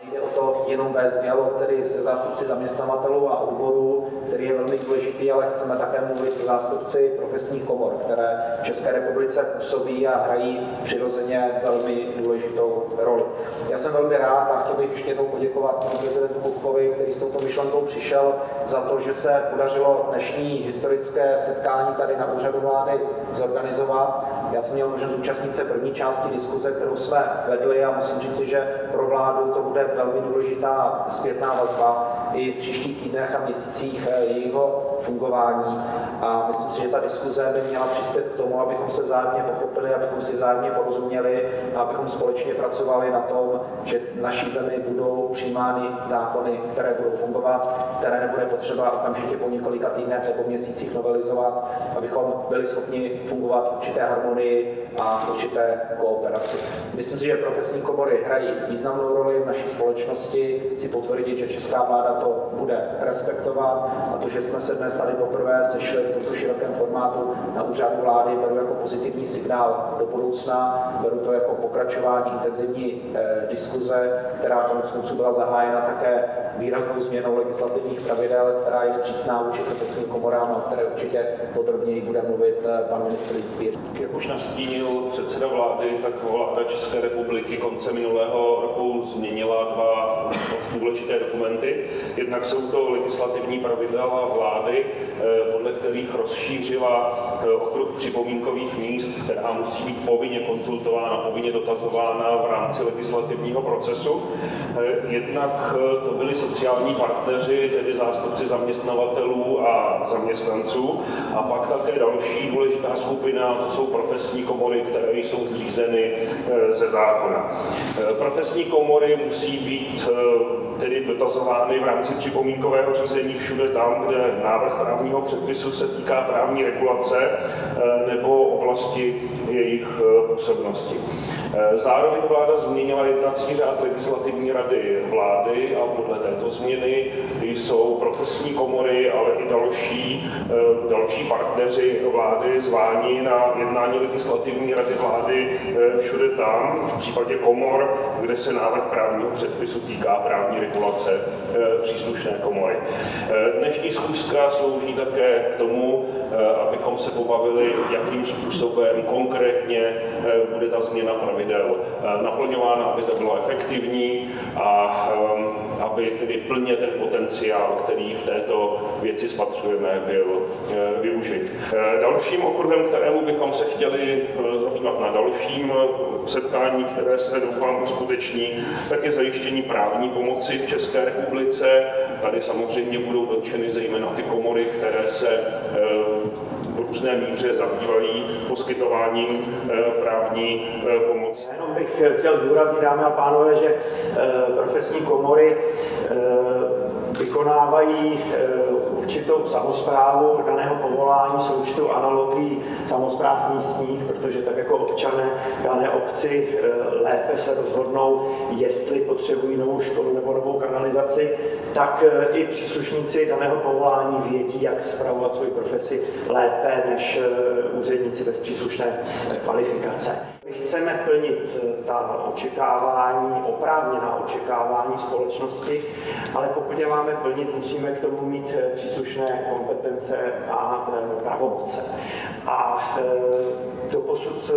Nejde o to jenom vést dialog tedy se zástupci zaměstnavatelů a odborů, který je velmi důležitý, ale chceme také mluvit se zástupci profesních komor, které v České republice působí a hrají přirozeně velmi důležitou roli. Já jsem velmi rád a chtěl bych ještě jednou poděkovat panu prezidentu Kupkovi, který s touto myšlenkou přišel, za to, že se podařilo dnešní historické setkání tady na úřadu vlády zorganizovat. Já jsem měl možnost zúčastnit se první části diskuze, kterou jsme vedli, a musím říct, že pro vládu to bude velmi důležitá zpětná vazba i v příštích týdnech a měsících jejího fungování. A myslím si, že ta diskuze by měla přispět k tomu, abychom se vzájemně pochopili, abychom si vzájemně porozuměli a abychom společně pracovali na tom, že v naší zemi budou přijímány zákony, které budou fungovat, které nebude potřeba okamžitě po několika týdnech nebo měsících novelizovat, abychom byli schopni fungovat v určité harmonii a v určité kooperaci. Myslím si, že profesní komory hrají významnou roli v naší společnosti. Chci potvrdit, že česká vláda to bude respektovat, a to, že jsme se dnes tady poprvé sešli v tomto širokém formátu na úřadu vlády, beru jako pozitivní signál do budoucna, beru to jako pokračování intenzivní diskuze, která koneckonců byla zahájena také výraznou změnou legislativních pravidel, která je vstřícná vůči profesním komorám, o které určitě podrobněji bude mluvit pan ministr Dienstbier. Jak už nastínil předseda vlády, tak vláda České republiky koncem minulého roku změnila dva důležité dokumenty. Jednak jsou to legislativní pravidla vlády, podle kterých rozšířila okruh připomínkových míst, která musí být povinně konzultována, povinně dotazována v rámci legislativního procesu. Jednak to byli sociální partneři, tedy zástupci zaměstnavatelů a zaměstnanců, a pak také další důležitá skupina, to jsou profesní komory, které jsou zřízeny ze zákona. Profesní komory musí být tedy dotazovány v rámci připomínkového řízení všude tam, kde návrh právního předpisu se týká právní regulace nebo oblasti jejich působnosti. Zároveň vláda změnila jednací řád Legislativní rady vlády a podle této změny jsou profesní komory, ale i další partneři vlády zváni na jednání Legislativní rady vlády všude tam, v případě komor, kde se návrh právního předpisu týká právní regulace příslušné komory. Dnešní schůzka slouží také k tomu, abychom se pobavili, jakým způsobem konkrétně bude ta změna pravidel naplňována, aby to bylo efektivní a aby tedy plně ten potenciál, který v této věci spatřujeme, byl využit. Dalším okruhem, kterému bychom se chtěli zabývat na dalším setkání, které se doufám uskuteční, tak je zajištění právní pomoci v České republice. Tady samozřejmě budou dotčeny zejména ty komory, které se v různé míře zabývají poskytováním právní pomoci. Jenom bych chtěl zdůraznit, dámy a pánové, že profesní komory vykonávají určitou samosprávu daného povolání, jsou určitou analogií samospráv místních, protože tak jako občané dané obci lépe se rozhodnou, jestli potřebují novou školu nebo novou kanalizaci, tak i příslušníci daného povolání vědí, jak spravovat svoji profesi lépe než úředníci bez příslušné kvalifikace. My chceme plnit ta očekávání, oprávněná očekávání společnosti, ale pokud je máme plnit, musíme k tomu mít příslušné kompetence a pravomoce. A doposud,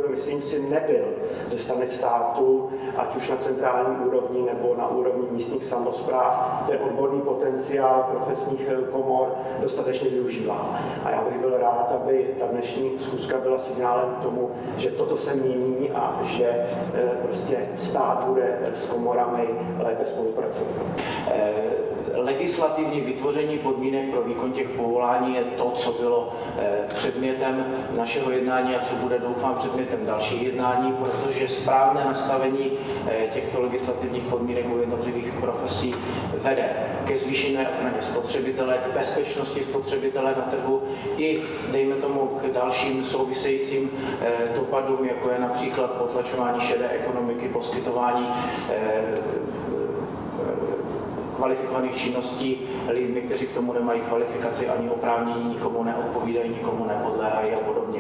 myslím si, nebyl ze strany státu, ať už na centrální úrovni nebo na úrovni místních samospráv, ten odborný potenciál profesních komor dostatečně využíván. A já bych byl rád, aby ta dnešní schůzka byla signálem k tomu, že toto se mění a že prostě stát bude s komorami lépe spolupracovat. Legislativní vytvoření podmínek pro výkon těch povolání je to, co bylo předmětem našeho jednání a co bude, doufám, předmětem dalších jednání, protože správné nastavení těchto legislativních podmínek u jednotlivých profesí vede ke zvýšené ochraně spotřebitele, k bezpečnosti spotřebitele na trhu i, dejme tomu, k dalším souvisejícím dopadům, jako je například potlačování šedé ekonomiky, poskytování kvalifikovaných činností lidmi, kteří k tomu nemají kvalifikaci ani oprávnění, nikomu neodpovídají, nikomu nepodléhají a podobně.